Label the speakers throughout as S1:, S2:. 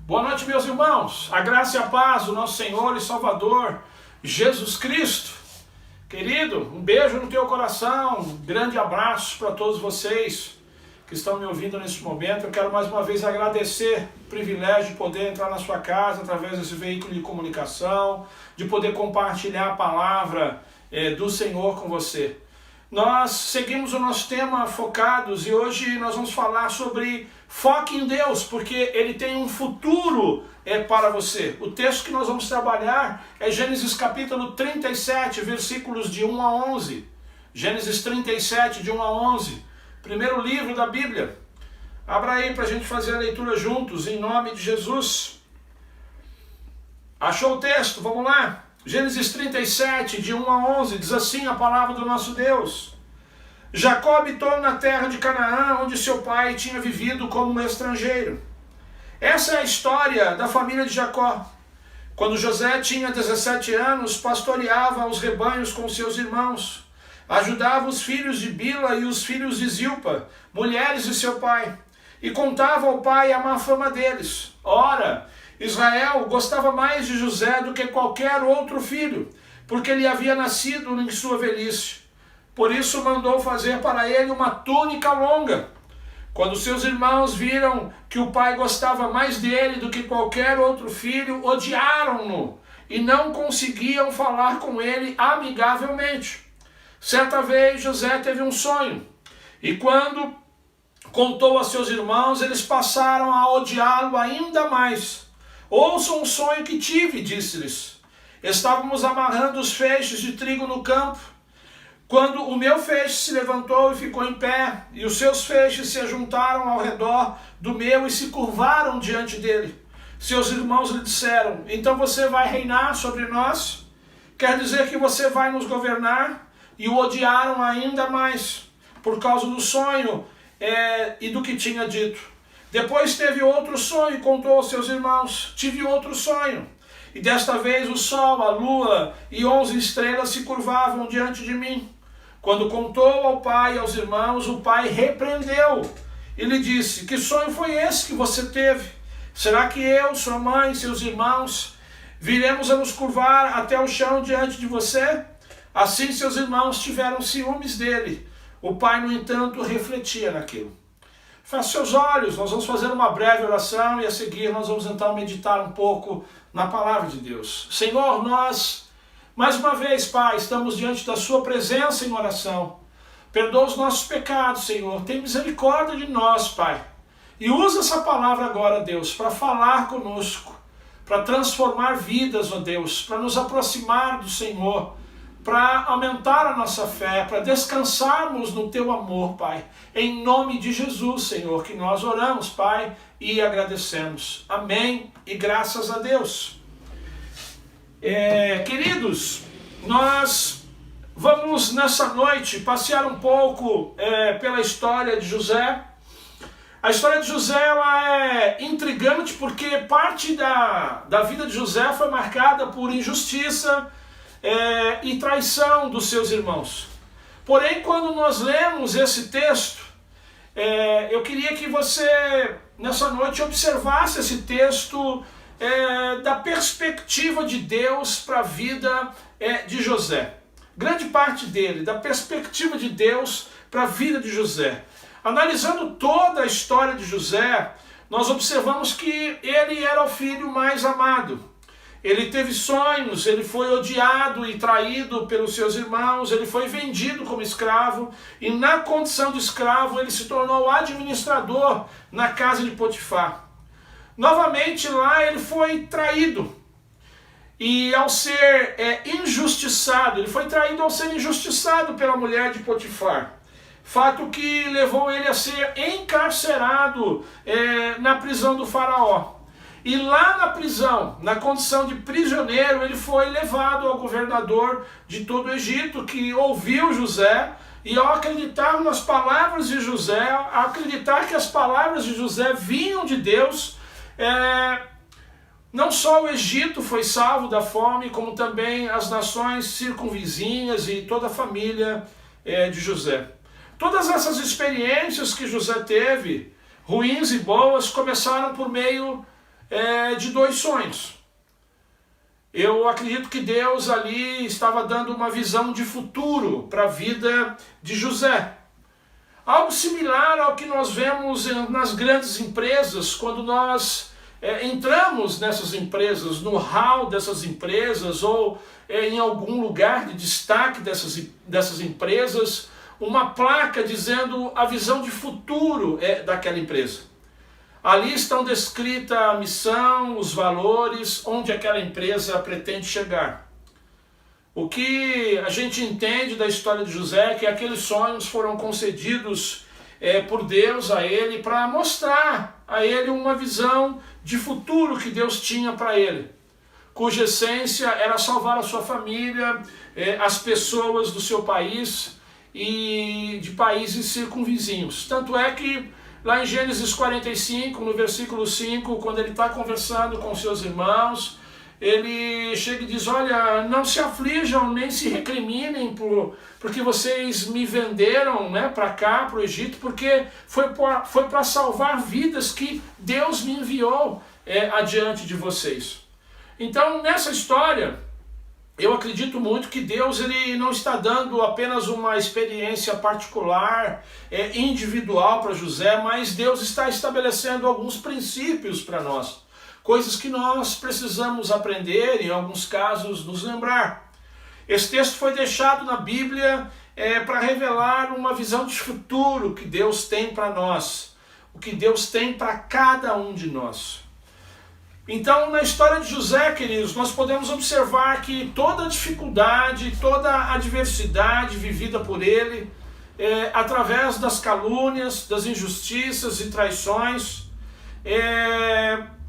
S1: Boa noite, meus irmãos. A graça e a paz do nosso Senhor e Salvador, Jesus Cristo. Querido, um beijo no teu coração, um grande abraço para todos vocês que estão me ouvindo nesse momento. Eu quero mais uma vez agradecer o privilégio de poder entrar na sua casa através desse veículo de comunicação, de poder compartilhar a palavra do Senhor com você. Nós seguimos o nosso tema focados e hoje nós vamos falar sobre foque em Deus, porque Ele tem um futuro para você. O texto que nós vamos trabalhar é Gênesis capítulo 37, versículos de 1 a 11. Gênesis 37, de 1 a 11. Primeiro livro da Bíblia. Abra aí para a gente fazer a leitura juntos, em nome de Jesus. Achou o texto? Vamos lá. Gênesis 37, de 1 a 11, diz assim a palavra do nosso Deus. Jacó habitou na terra de Canaã, onde seu pai tinha vivido como um estrangeiro. Essa é a história da família de Jacó. Quando José tinha 17 anos, pastoreava os rebanhos com seus irmãos. Ajudava os filhos de Bila e os filhos de Zilpa, mulheres de seu pai, e contava ao pai a má fama deles. Ora, Israel gostava mais de José do que qualquer outro filho, porque ele havia nascido em sua velhice. Por isso mandou fazer para ele uma túnica longa. Quando seus irmãos viram que o pai gostava mais dele do que qualquer outro filho, odiaram-no e não conseguiam falar com ele amigavelmente. Certa vez José teve um sonho, e quando contou a seus irmãos, eles passaram a odiá-lo ainda mais. Ouçam um sonho que tive, disse-lhes. Estávamos amarrando os feixes de trigo no campo, quando o meu feixe se levantou e ficou em pé, e os seus feixes se ajuntaram ao redor do meu e se curvaram diante dele. Seus irmãos lhe disseram, então você vai reinar sobre nós? Quer dizer que você vai nos governar? E o odiaram ainda mais, por causa do sonho e do que tinha dito. Depois teve outro sonho e contou aos seus irmãos, tive outro sonho. E desta vez o sol, a lua e 11 estrelas se curvavam diante de mim. Quando contou ao pai e aos irmãos, o pai repreendeu e lhe disse, que sonho foi esse que você teve? Será que eu, sua mãe e seus irmãos viremos a nos curvar até o chão diante de você? Assim seus irmãos tiveram ciúmes dele. O pai, no entanto, refletia naquilo. Feche seus olhos, nós vamos fazer uma breve oração e a seguir nós vamos então meditar um pouco na palavra de Deus. Senhor, nós, mais uma vez, Pai, estamos diante da sua presença em oração. Perdoa os nossos pecados, Senhor. Tem misericórdia de nós, Pai. E usa essa palavra agora, Deus, para falar conosco, para transformar vidas, ó Deus, para nos aproximar do Senhor, para aumentar a nossa fé, para descansarmos no Teu amor, Pai. Em nome de Jesus, Senhor, que nós oramos, Pai, e agradecemos. Amém e graças a Deus. Queridos, nós vamos nessa noite passear um pouco pela história de José. A história de José ela é intrigante porque parte da vida de José foi marcada por injustiça, e traição dos seus irmãos. Porém, quando nós lemos esse texto, eu queria que você, nessa noite, observasse esse texto da perspectiva de Deus para a vida de José. Grande parte dele, da perspectiva de Deus para a vida de José. Analisando toda a história de José, nós observamos que ele era o filho mais amado. Ele teve sonhos, ele foi odiado e traído pelos seus irmãos, ele foi vendido como escravo e na condição de escravo ele se tornou administrador na casa de Potifar. Novamente lá ele foi traído e ao ser injustiçado, ele foi traído ao ser injustiçado pela mulher de Potifar. Fato que levou ele a ser encarcerado na prisão do faraó. E lá na prisão, na condição de prisioneiro, ele foi levado ao governador de todo o Egito, que ouviu José, e ao acreditar nas palavras de José, ao acreditar que as palavras de José vinham de Deus, não só o Egito foi salvo da fome, como também as nações circunvizinhas e toda a família de José. Todas essas experiências que José teve, ruins e boas, começaram por meio de 2 sonhos. Eu acredito que Deus ali estava dando uma visão de futuro para a vida de José. Algo similar ao que nós vemos nas grandes empresas, quando nós entramos nessas empresas, no hall dessas empresas, ou em algum lugar de destaque dessas empresas, uma placa dizendo a visão de futuro daquela empresa. Ali estão descritas a missão, os valores, onde aquela empresa pretende chegar. O que a gente entende da história de José é que aqueles sonhos foram concedidos por Deus a ele para mostrar a ele uma visão de futuro que Deus tinha para ele, cuja essência era salvar a sua família, as pessoas do seu país e de países circunvizinhos. Tanto é que lá em Gênesis 45, no versículo 5, quando ele está conversando com seus irmãos, ele chega e diz: olha, não se aflijam nem se recriminem porque vocês me venderam, né, para cá, para o Egito, porque foi para salvar vidas que Deus me enviou adiante de vocês. Então, nessa história, eu acredito muito que Deus ele não está dando apenas uma experiência particular, individual para José, mas Deus está estabelecendo alguns princípios para nós. Coisas que nós precisamos aprender, em alguns casos nos lembrar. Esse texto foi deixado na Bíblia para revelar uma visão de futuro que Deus tem para nós, o que Deus tem para cada um de nós. Então, na história de José, queridos, nós podemos observar que toda a dificuldade, toda a adversidade vivida por ele, através das calúnias, das injustiças e traições,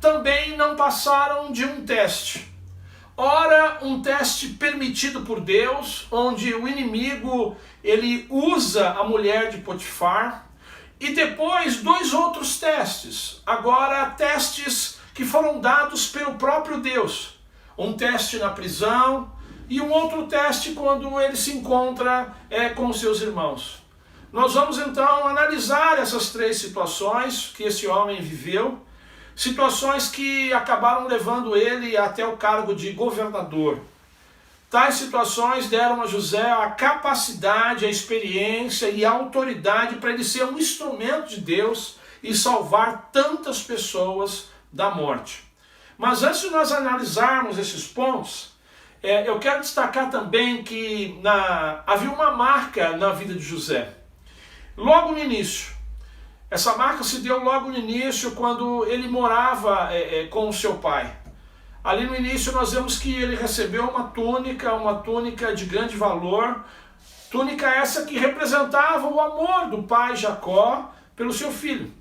S1: também não passaram de um teste. Ora, um teste permitido por Deus, onde o inimigo ele usa a mulher de Potifar, e depois 2 outros testes, agora testes que foram dados pelo próprio Deus. Um teste na prisão e um outro teste quando ele se encontra com seus irmãos. Nós vamos então analisar essas 3 situações que esse homem viveu, situações que acabaram levando ele até o cargo de governador. Tais situações deram a José a capacidade, a experiência e a autoridade para ele ser um instrumento de Deus e salvar tantas pessoas da morte. Mas antes de nós analisarmos esses pontos, eu quero destacar também que havia uma marca na vida de José. Logo no início, essa marca se deu logo no início, quando ele morava com o seu pai. Ali no início nós vemos que ele recebeu uma túnica de grande valor, túnica essa que representava o amor do pai Jacó pelo seu filho.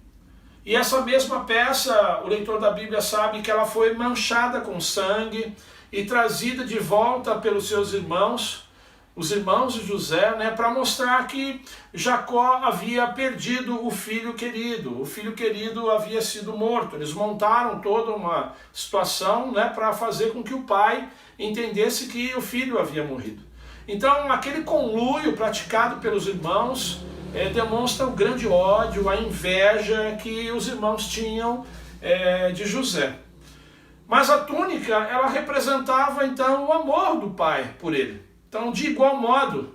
S1: E essa mesma peça, o leitor da Bíblia sabe que ela foi manchada com sangue e trazida de volta pelos seus irmãos, os irmãos de José, para mostrar que Jacó havia perdido o filho querido havia sido morto. Eles montaram toda uma situação para fazer com que o pai entendesse que o filho havia morrido. Então aquele conluio praticado pelos irmãos demonstra o grande ódio, a inveja que os irmãos tinham de José. Mas a túnica, ela representava então o amor do pai por ele. Então, de igual modo,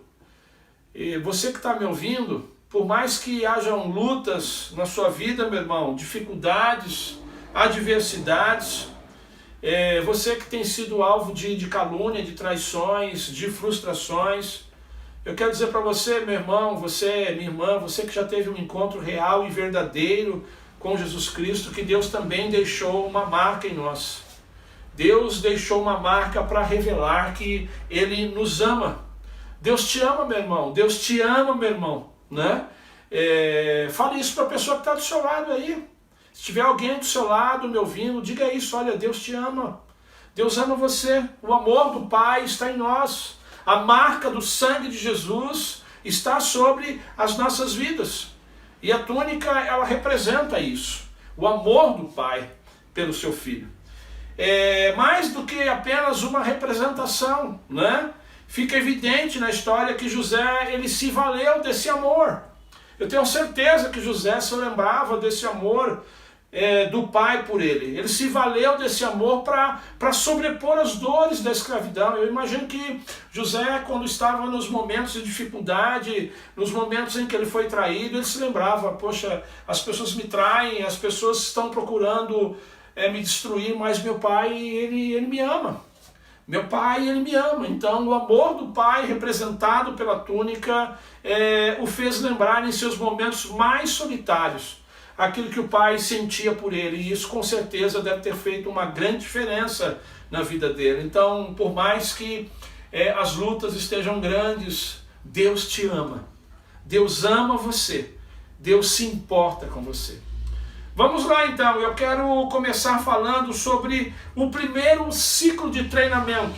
S1: você que está me ouvindo, por mais que hajam lutas na sua vida, meu irmão, dificuldades, adversidades, você que tem sido alvo de calúnia, de traições, de frustrações, eu quero dizer para você, meu irmão, você, minha irmã, você que já teve um encontro real e verdadeiro com Jesus Cristo, que Deus também deixou uma marca em nós. Deus deixou uma marca para revelar que Ele nos ama. Deus te ama, meu irmão. Deus te ama, meu irmão. Fale isso para a pessoa que está do seu lado aí. Se tiver alguém do seu lado me ouvindo, diga isso. Olha, Deus te ama. Deus ama você. O amor do Pai está em nós. A marca do sangue de Jesus está sobre as nossas vidas. E a túnica, ela representa isso. O amor do Pai pelo seu Filho. Mais do que apenas uma representação, Fica evidente na história que José, ele se valeu desse amor. Eu tenho certeza que José se lembrava desse amor do pai por ele. Ele se valeu desse amor para sobrepor as dores da escravidão. Eu imagino que José, quando estava nos momentos de dificuldade, nos momentos em que ele foi traído, ele se lembrava, poxa, as pessoas me traem, as pessoas estão procurando me destruir, mas meu pai, ele me ama. Meu pai, ele me ama. Então o amor do pai, representado pela túnica, o fez lembrar em seus momentos mais solitários aquilo que o pai sentia por ele, e isso com certeza deve ter feito uma grande diferença na vida dele. Então, por mais que as lutas estejam grandes, Deus te ama. Deus ama você. Deus se importa com você. Vamos lá então, eu quero começar falando sobre o primeiro ciclo de treinamento.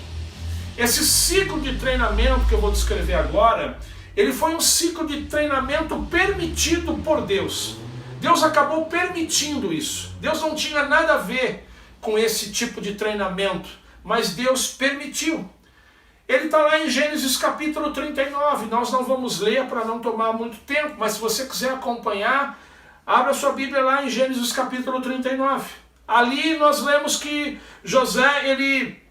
S1: Esse ciclo de treinamento que eu vou descrever agora, ele foi um ciclo de treinamento permitido por Deus. Deus acabou permitindo isso. Deus não tinha nada a ver com esse tipo de treinamento, mas Deus permitiu. Ele está lá em Gênesis capítulo 39, nós não vamos ler para não tomar muito tempo, mas se você quiser acompanhar, abra sua Bíblia lá em Gênesis capítulo 39. Ali nós lemos que José, ele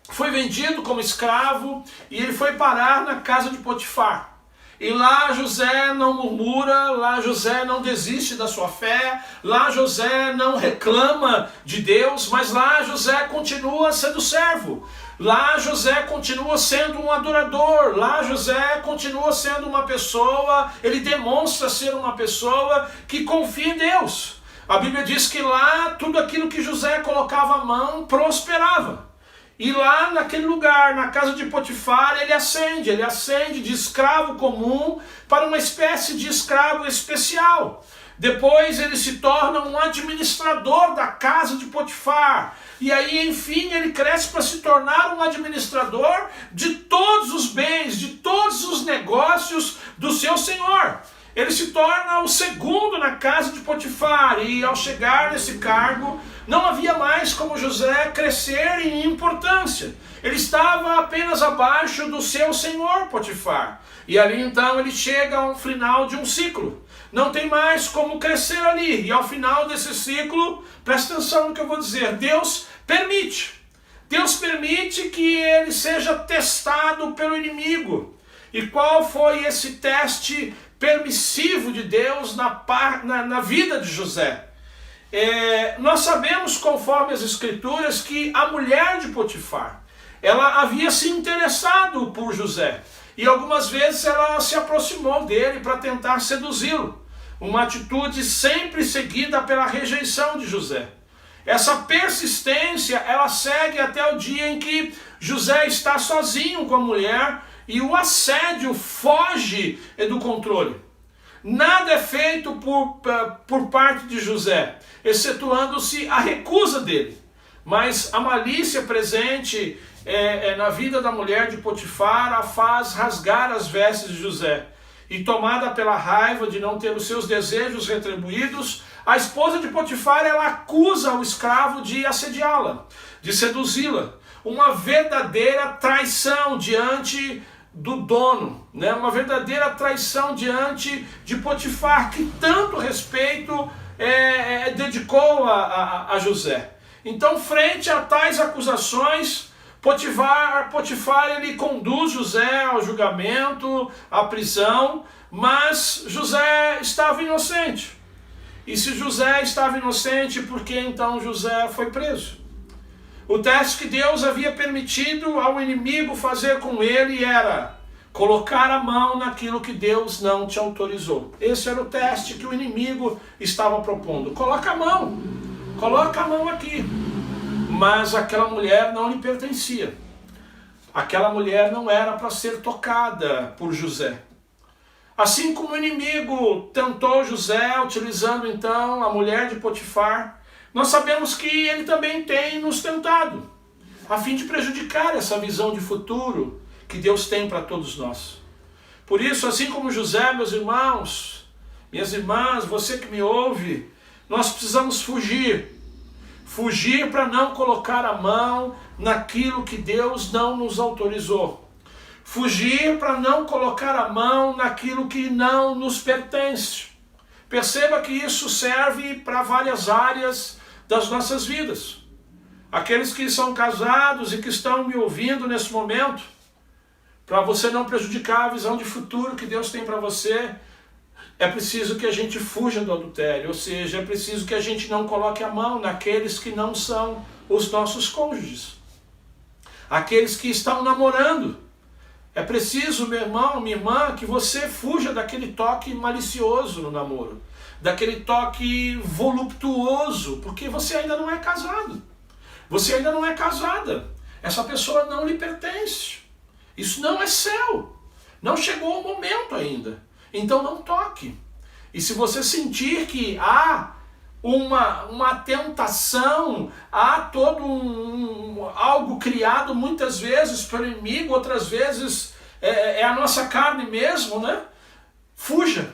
S1: foi vendido como escravo e ele foi parar na casa de Potifar. E lá José não murmura, lá José não desiste da sua fé, lá José não reclama de Deus, mas lá José continua sendo servo. Lá José continua sendo um adorador, lá José continua sendo uma pessoa, ele demonstra ser uma pessoa que confia em Deus. A Bíblia diz que lá tudo aquilo que José colocava a mão prosperava. E lá naquele lugar, na casa de Potifar, ele ascende de escravo comum para uma espécie de escravo especial. Depois ele se torna um administrador da casa de Potifar. E aí, enfim, ele cresce para se tornar um administrador de todos os bens, de todos os negócios do seu senhor. Ele se torna o segundo na casa de Potifar, e ao chegar nesse cargo, não havia mais como José crescer em importância. Ele estava apenas abaixo do seu senhor Potifar. E ali então ele chega ao final de um ciclo. Não tem mais como crescer ali. E ao final desse ciclo, presta atenção no que eu vou dizer, Deus permite. Deus permite que ele seja testado pelo inimigo. E qual foi esse teste permissivo de Deus na vida de José? Nós sabemos, conforme as escrituras, que a mulher de Potifar, ela havia se interessado por José, e algumas vezes ela se aproximou dele para tentar seduzi-lo, uma atitude sempre seguida pela rejeição de José. Essa persistência, ela segue até o dia em que José está sozinho com a mulher e o assédio foge do controle. Nada é feito por parte de José, excetuando-se a recusa dele. Mas a malícia presente na vida da mulher de Potifar a faz rasgar as vestes de José. E tomada pela raiva de não ter os seus desejos retribuídos, a esposa de Potifar, ela acusa o escravo de assediá-la, de seduzi-la. Uma verdadeira traição diante do dono, né? Uma verdadeira traição diante de Potifar, que tanto respeito dedicou a José. Então, frente a tais acusações, Potifar ele conduz José ao julgamento, à prisão, mas José estava inocente. E se José estava inocente, por que então José foi preso? O teste que Deus havia permitido ao inimigo fazer com ele era colocar a mão naquilo que Deus não te autorizou. Esse era o teste que o inimigo estava propondo. Coloca a mão aqui. Mas aquela mulher não lhe pertencia. Aquela mulher não era para ser tocada por José. Assim como o inimigo tentou José, utilizando então a mulher de Potifar, nós sabemos que ele também tem nos tentado, a fim de prejudicar essa visão de futuro que Deus tem para todos nós. Por isso, assim como José, meus irmãos, minhas irmãs, você que me ouve, nós precisamos fugir para não colocar a mão naquilo que Deus não nos autorizou. Fugir para não colocar a mão naquilo que não nos pertence. Perceba que isso serve para várias áreas das nossas vidas. Aqueles que são casados e que estão me ouvindo nesse momento, para você não prejudicar a visão de futuro que Deus tem para você, é preciso que a gente fuja do adultério, ou seja, é preciso que a gente não coloque a mão naqueles que não são os nossos cônjuges, aqueles que estão namorando. É preciso, meu irmão, minha irmã, que você fuja daquele toque malicioso no namoro, daquele toque voluptuoso, porque você ainda não é casado, você ainda não é casada, essa pessoa não lhe pertence, isso não é seu, não chegou o momento ainda, então não toque. E se você sentir que há uma tentação, há todo algo criado muitas vezes pelo inimigo, outras vezes é a nossa carne mesmo, né? Fuja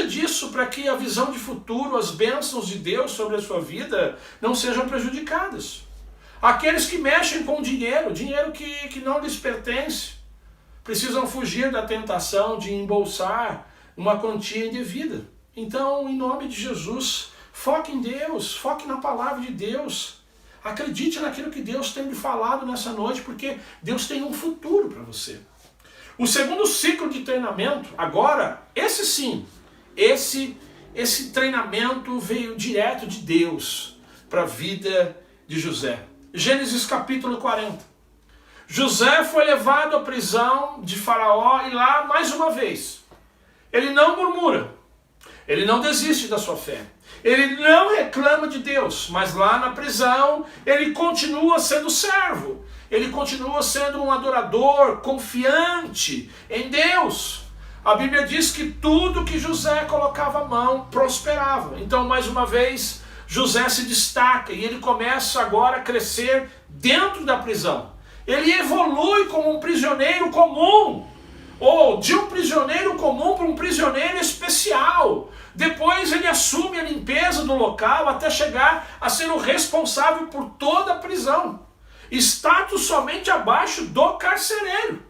S1: disso para que a visão de futuro, as bênçãos de Deus sobre a sua vida não sejam prejudicadas. Aqueles que mexem com dinheiro que não lhes pertence, precisam fugir da tentação de embolsar uma quantia indevida. Então, em nome de Jesus, foque em Deus, foque na palavra de Deus. Acredite naquilo que Deus tem lhe falado nessa noite, porque Deus tem um futuro para você. O segundo ciclo de treinamento, agora, esse sim, esse treinamento veio direto de Deus para a vida de José. Gênesis capítulo 40. José foi levado à prisão de Faraó e lá, mais uma vez, ele não murmura, ele não desiste da sua fé, ele não reclama de Deus, mas lá na prisão ele continua sendo servo, ele continua sendo um adorador confiante em Deus. A Bíblia diz que tudo que José colocava a mão prosperava. Então, mais uma vez, José se destaca e ele começa agora a crescer dentro da prisão. Ele evolui como um prisioneiro comum, ou de um prisioneiro comum para um prisioneiro especial. Depois ele assume a limpeza do local até chegar a ser o responsável por toda a prisão. Status somente abaixo do carcereiro.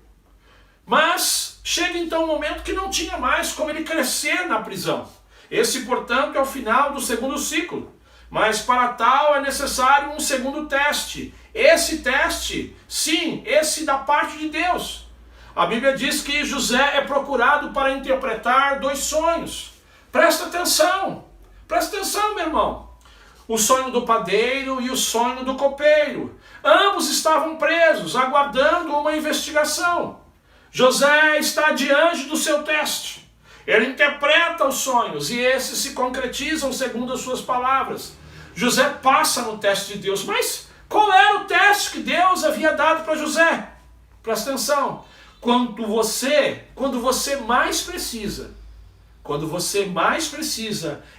S1: Mas chega então um momento que não tinha mais como ele crescer na prisão. Esse, portanto, é o final do segundo ciclo. Mas para tal é necessário um segundo teste. Esse teste, sim, esse da parte de Deus. A Bíblia diz que José é procurado para interpretar 2 sonhos. Presta atenção, meu irmão. O sonho do padeiro e o sonho do copeiro. Ambos estavam presos, aguardando uma investigação. José está diante do seu teste. Ele interpreta os sonhos e esses se concretizam segundo as suas palavras. José passa no teste de Deus. Mas qual era o teste que Deus havia dado para José? Presta atenção. Quando você mais precisa,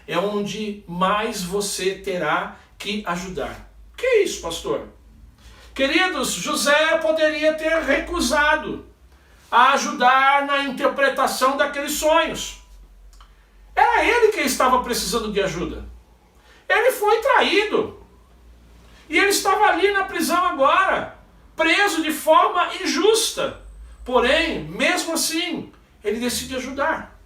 S1: é onde mais você terá que ajudar. Que é isso, pastor? Queridos, José poderia ter recusado a ajudar na interpretação daqueles sonhos. Era ele que estava precisando de ajuda. Ele foi traído. E ele estava ali na prisão agora, preso de forma injusta. Porém, mesmo assim, ele decide ajudar.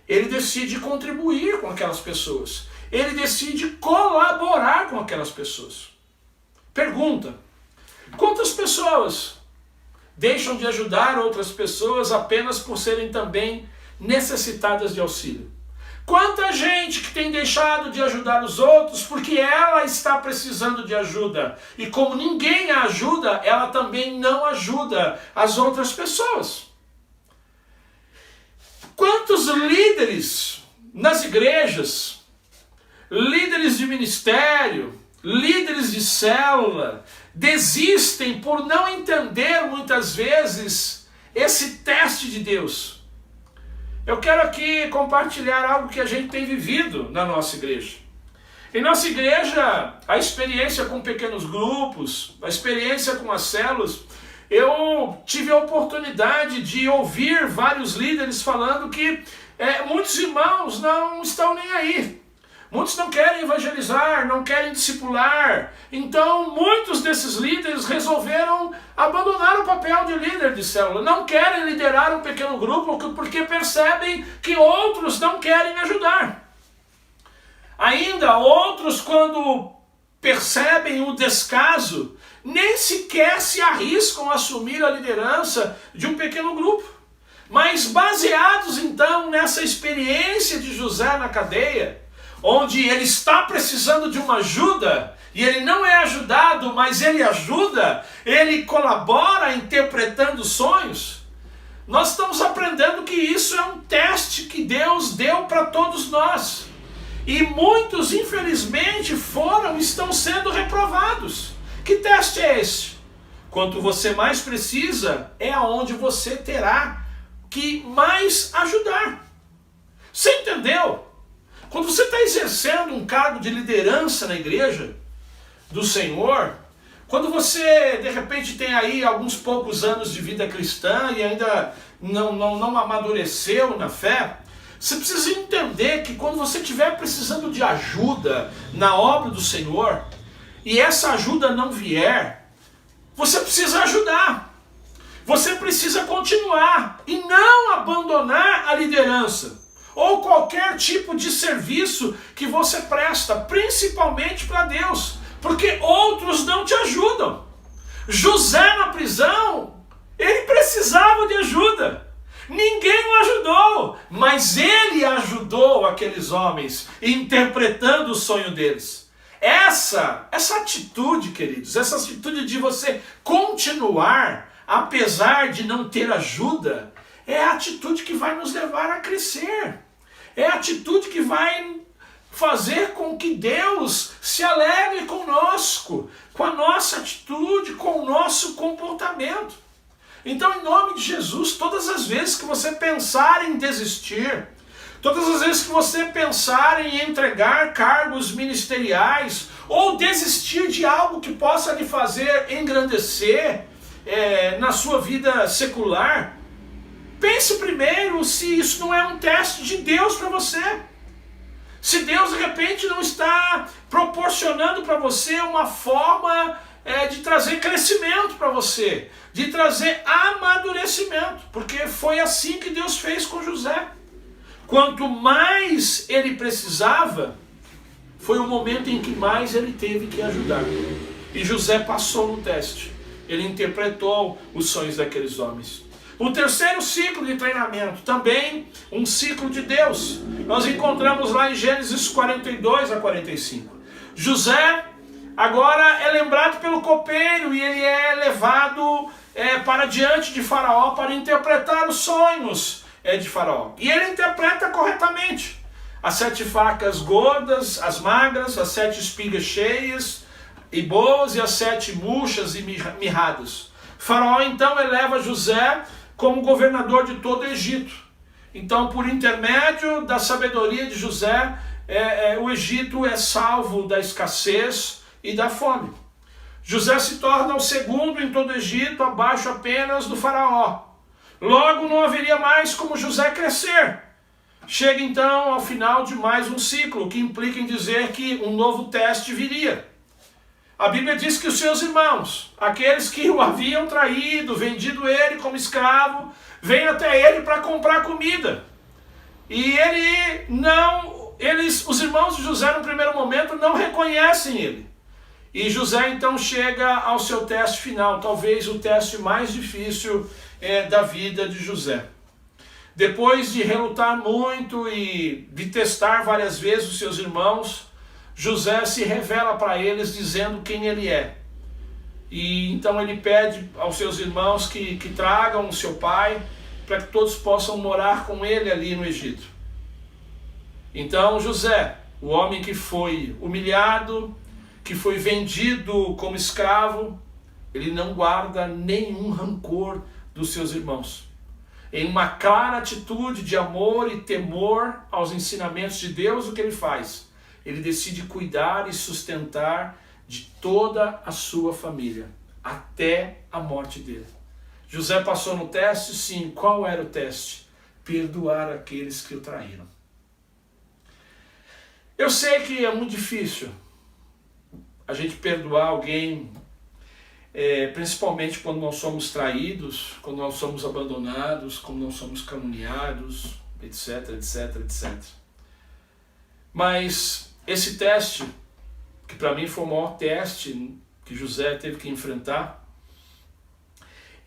S1: Ele decide contribuir com aquelas pessoas. Ele decide colaborar com aquelas pessoas. Pergunta: quantas pessoas deixam de ajudar outras pessoas apenas por serem também necessitadas de auxílio? Quanta gente que tem deixado de ajudar os outros porque ela está precisando de ajuda. E como ninguém a ajuda, ela também não ajuda as outras pessoas. Quantos líderes nas igrejas, líderes de ministério, líderes de célula, desistem por não entender muitas vezes esse teste de Deus? Eu quero aqui compartilhar algo que a gente tem vivido na nossa igreja. Em nossa igreja, a experiência com pequenos grupos, a experiência com as células, eu tive a oportunidade de ouvir vários líderes falando que muitos irmãos não estão nem aí. Muitos não querem evangelizar, não querem discipular. Então, muitos desses líderes resolveram abandonar o papel de líder de célula. Não querem liderar um pequeno grupo porque percebem que outros não querem ajudar. Ainda outros, quando percebem o descaso, nem sequer se arriscam a assumir a liderança de um pequeno grupo. Mas baseados então nessa experiência de José na cadeia, onde ele está precisando de uma ajuda, e ele não é ajudado, mas ele ajuda, ele colabora interpretando sonhos, nós estamos aprendendo que isso é um teste que Deus deu para todos nós. E muitos, infelizmente, estão sendo reprovados. Que teste é esse? Quanto você mais precisa, é aonde você terá que mais ajudar. Você entendeu? Quando você está exercendo um cargo de liderança na igreja do Senhor, quando você de repente tem aí alguns poucos anos de vida cristã e ainda não amadureceu na fé, você precisa entender que quando você estiver precisando de ajuda na obra do Senhor, e essa ajuda não vier, você precisa ajudar. Você precisa continuar e não abandonar a liderança ou qualquer tipo de serviço que você presta, principalmente para Deus, porque outros não te ajudam. José na prisão, ele precisava de ajuda. Ninguém o ajudou, mas ele ajudou aqueles homens, interpretando o sonho deles. Essa atitude, queridos, essa atitude de você continuar, apesar de não ter ajuda, é a atitude que vai nos levar a crescer. É a atitude que vai fazer com que Deus se alegre conosco, com a nossa atitude, com o nosso comportamento. Então, em nome de Jesus, todas as vezes que você pensar em desistir, todas as vezes que você pensar em entregar cargos ministeriais, ou desistir de algo que possa lhe fazer engrandecer na sua vida secular, pense primeiro se isso não é um teste de Deus para você. Se Deus de repente não está proporcionando para você uma forma de trazer crescimento para você, de trazer amadurecimento, porque foi assim que Deus fez com José. Quanto mais ele precisava, foi o momento em que mais ele teve que ajudar. E José passou no teste. Ele interpretou os sonhos daqueles homens. O terceiro ciclo de treinamento, também um ciclo de Deus. Nós encontramos lá em Gênesis 42 a 45. José agora é lembrado pelo copeiro e ele é levado para diante de Faraó para interpretar os sonhos de Faraó. E ele interpreta corretamente. As 7 facas gordas, as magras, as 7 espigas cheias e boas e as 7 murchas e mirradas. Faraó então eleva José como governador de todo o Egito. Então, por intermédio da sabedoria de José, o Egito é salvo da escassez e da fome. José se torna o segundo em todo o Egito, abaixo apenas do Faraó. Logo não haveria mais como José crescer. Chega então ao final de mais um ciclo, que implica em dizer que um novo teste viria. A Bíblia diz que os seus irmãos, aqueles que o haviam traído, vendido ele como escravo, vêm até ele para comprar comida. E os irmãos de José no primeiro momento não reconhecem ele. E José então chega ao seu teste final, talvez o teste mais difícil da vida de José. Depois de relutar muito e de testar várias vezes os seus irmãos, José se revela para eles dizendo quem ele é. E então ele pede aos seus irmãos que tragam o seu pai para que todos possam morar com ele ali no Egito. Então José, o homem que foi humilhado, que foi vendido como escravo, ele não guarda nenhum rancor dos seus irmãos. Em uma clara atitude de amor e temor aos ensinamentos de Deus, o que ele faz? Ele decide cuidar e sustentar de toda a sua família, até a morte dele. José passou no teste? Sim. Qual era o teste? Perdoar aqueles que o traíram. Eu sei que é muito difícil a gente perdoar alguém, principalmente quando nós somos traídos, quando nós somos abandonados, quando nós somos caluniados, etc, etc, etc. Mas esse teste, que para mim foi o maior teste que José teve que enfrentar,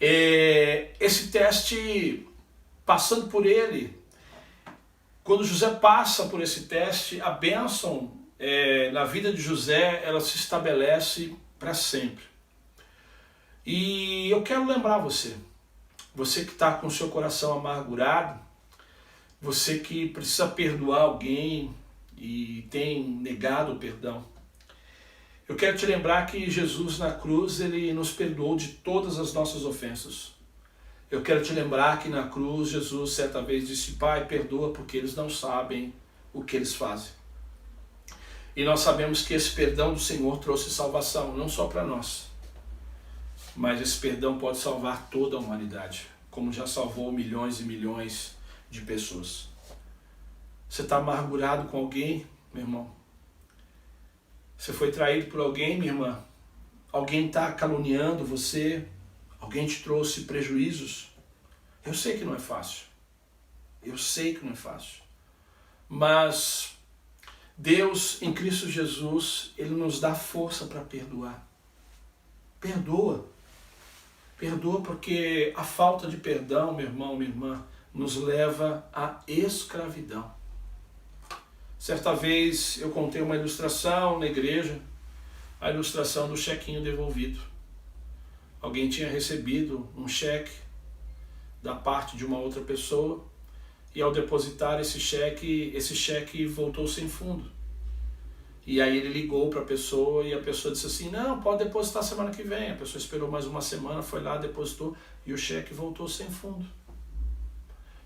S1: esse teste, passando por ele, quando José passa por esse teste, a bênção na vida de José, ela se estabelece para sempre. E eu quero lembrar você que está com o seu coração amargurado, você que precisa perdoar alguém e tem negado o perdão. Eu quero te lembrar que Jesus na cruz, ele nos perdoou de todas as nossas ofensas. Eu quero te lembrar que na cruz Jesus certa vez disse: Pai, perdoa porque eles não sabem o que eles fazem. E nós sabemos que esse perdão do Senhor trouxe salvação, não só para nós, mas esse perdão pode salvar toda a humanidade, como já salvou milhões e milhões de pessoas. Você está amargurado com alguém, meu irmão? Você foi traído por alguém, minha irmã? Alguém está caluniando você? Alguém te trouxe prejuízos? Eu sei que não é fácil. Eu sei que não é fácil. Mas Deus, em Cristo Jesus, Ele nos dá força para perdoar. Perdoa. Perdoa porque a falta de perdão, meu irmão, minha irmã, nos leva à escravidão. Certa vez eu contei uma ilustração na igreja, a ilustração do chequinho devolvido. Alguém tinha recebido um cheque da parte de uma outra pessoa e ao depositar esse cheque voltou sem fundo. E aí ele ligou para a pessoa e a pessoa disse assim: não, pode depositar semana que vem. A pessoa esperou mais uma semana, foi lá, depositou e o cheque voltou sem fundo.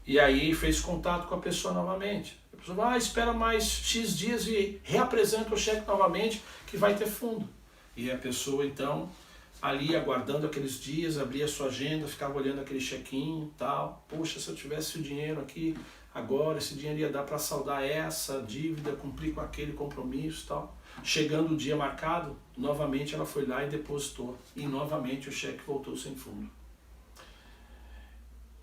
S1: E aí fez contato com a pessoa novamente. A pessoa vai, espera mais X dias e reapresenta o cheque novamente que vai ter fundo. E a pessoa então, ali aguardando aqueles dias, abria a sua agenda, ficava olhando aquele chequinho e tal. Poxa, se eu tivesse o dinheiro aqui agora, esse dinheiro ia dar para saldar essa dívida, cumprir com aquele compromisso e tal. Chegando o dia marcado, novamente ela foi lá e depositou. E novamente o cheque voltou sem fundo.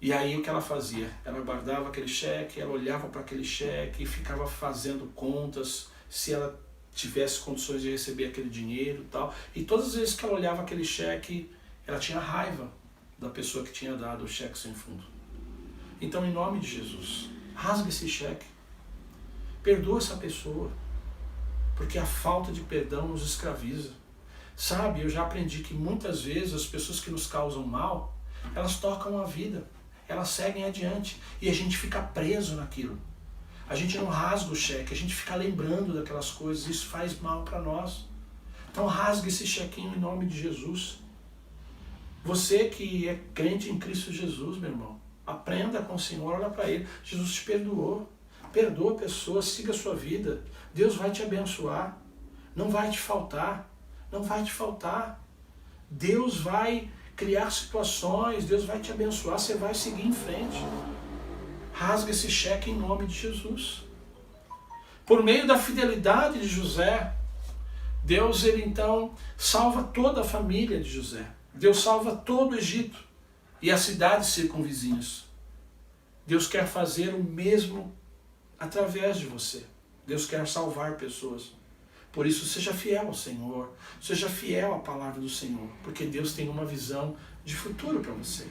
S1: E aí o que ela fazia? Ela guardava aquele cheque, ela olhava para aquele cheque e ficava fazendo contas se ela tivesse condições de receber aquele dinheiro e tal. E todas as vezes que ela olhava aquele cheque, ela tinha raiva da pessoa que tinha dado o cheque sem fundo. Então, em nome de Jesus, rasga esse cheque. Perdoa essa pessoa. Porque a falta de perdão nos escraviza. Sabe, eu já aprendi que muitas vezes as pessoas que nos causam mal, elas tocam a vida. Elas seguem adiante e a gente fica preso naquilo. A gente não rasga o cheque, a gente fica lembrando daquelas coisas, isso faz mal para nós. Então rasga esse chequinho em nome de Jesus. Você que é crente em Cristo Jesus, meu irmão, aprenda com o Senhor, olha para Ele. Jesus te perdoou. Perdoa a pessoa, siga a sua vida. Deus vai te abençoar. Não vai te faltar. Não vai te faltar. Deus vai criar situações, Deus vai te abençoar, você vai seguir em frente. Rasga esse cheque em nome de Jesus. Por meio da fidelidade de José, Deus ele então salva toda a família de José. Deus salva todo o Egito e as cidades circunvizinhas. Deus quer fazer o mesmo através de você. Deus quer salvar pessoas. Por isso, seja fiel ao Senhor, seja fiel à palavra do Senhor, porque Deus tem uma visão de futuro para você.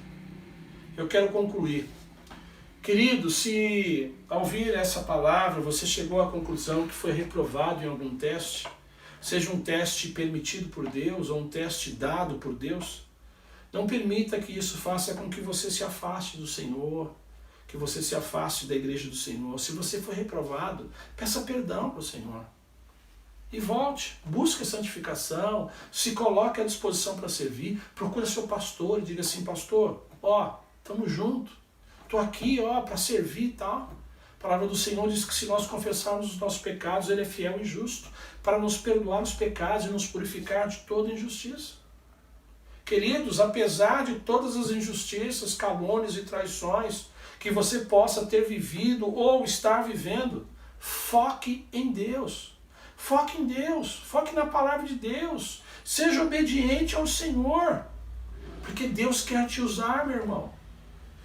S1: Eu quero concluir. Querido, se ao ouvir essa palavra você chegou à conclusão que foi reprovado em algum teste, seja um teste permitido por Deus ou um teste dado por Deus, não permita que isso faça com que você se afaste do Senhor, que você se afaste da igreja do Senhor. Se você foi reprovado, peça perdão para o Senhor. E volte, busque a santificação, se coloque à disposição para servir, procure seu pastor e diga assim: pastor, estamos juntos, estou aqui para servir e tal. A palavra do Senhor diz que se nós confessarmos os nossos pecados, Ele é fiel e justo para nos perdoar os pecados e nos purificar de toda injustiça. Queridos, apesar de todas as injustiças, calúnias e traições que você possa ter vivido ou estar vivendo, Foque em Deus. Foque em Deus. Foque na palavra de Deus. Seja obediente ao Senhor. Porque Deus quer te usar, meu irmão.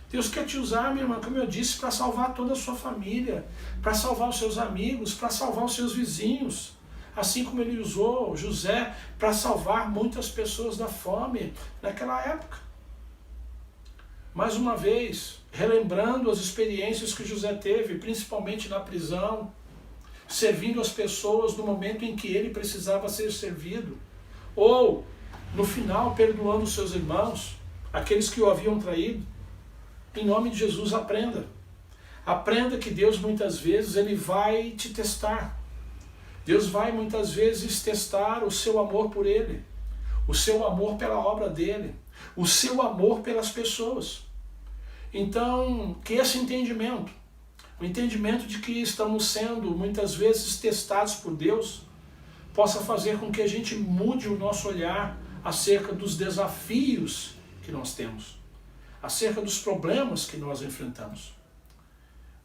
S1: Deus quer te usar, minha irmã, como eu disse, para salvar toda a sua família, para salvar os seus amigos, para salvar os seus vizinhos. Assim como ele usou José para salvar muitas pessoas da fome naquela época. Mais uma vez, relembrando as experiências que José teve, principalmente na prisão, servindo as pessoas no momento em que ele precisava ser servido, ou no final perdoando os seus irmãos, aqueles que o haviam traído. Em nome de Jesus, aprenda. Aprenda que Deus muitas vezes ele vai te testar. Deus vai muitas vezes testar o seu amor por Ele, o seu amor pela obra dEle, o seu amor pelas pessoas. Então, que esse entendimento, o entendimento de que estamos sendo muitas vezes testados por Deus, possa fazer com que a gente mude o nosso olhar acerca dos desafios que nós temos, acerca dos problemas que nós enfrentamos.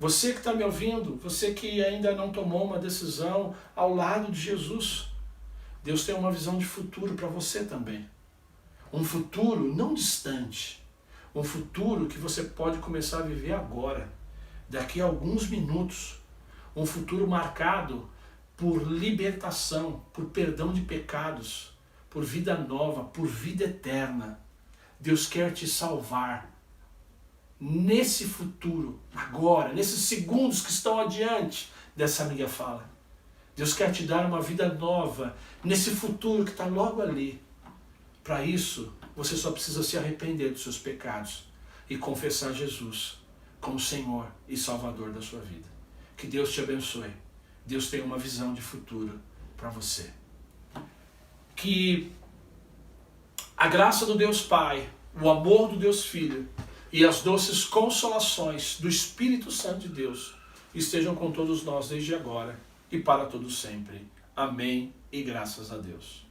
S1: Você que está me ouvindo, você que ainda não tomou uma decisão ao lado de Jesus, Deus tem uma visão de futuro para você também. Um futuro não distante, um futuro que você pode começar a viver agora, daqui a alguns minutos. Um futuro marcado por libertação, por perdão de pecados, por vida nova, por vida eterna. Deus quer te salvar. Nesse futuro, agora, nesses segundos que estão adiante dessa minha fala. Deus quer te dar uma vida nova, nesse futuro que está logo ali. Para isso, você só precisa se arrepender dos seus pecados e confessar Jesus como Senhor e Salvador da sua vida. Que Deus te abençoe. Deus tem uma visão de futuro para você. Que a graça do Deus Pai, o amor do Deus Filho, e as doces consolações do Espírito Santo de Deus estejam com todos nós desde agora e para todos sempre. Amém e graças a Deus.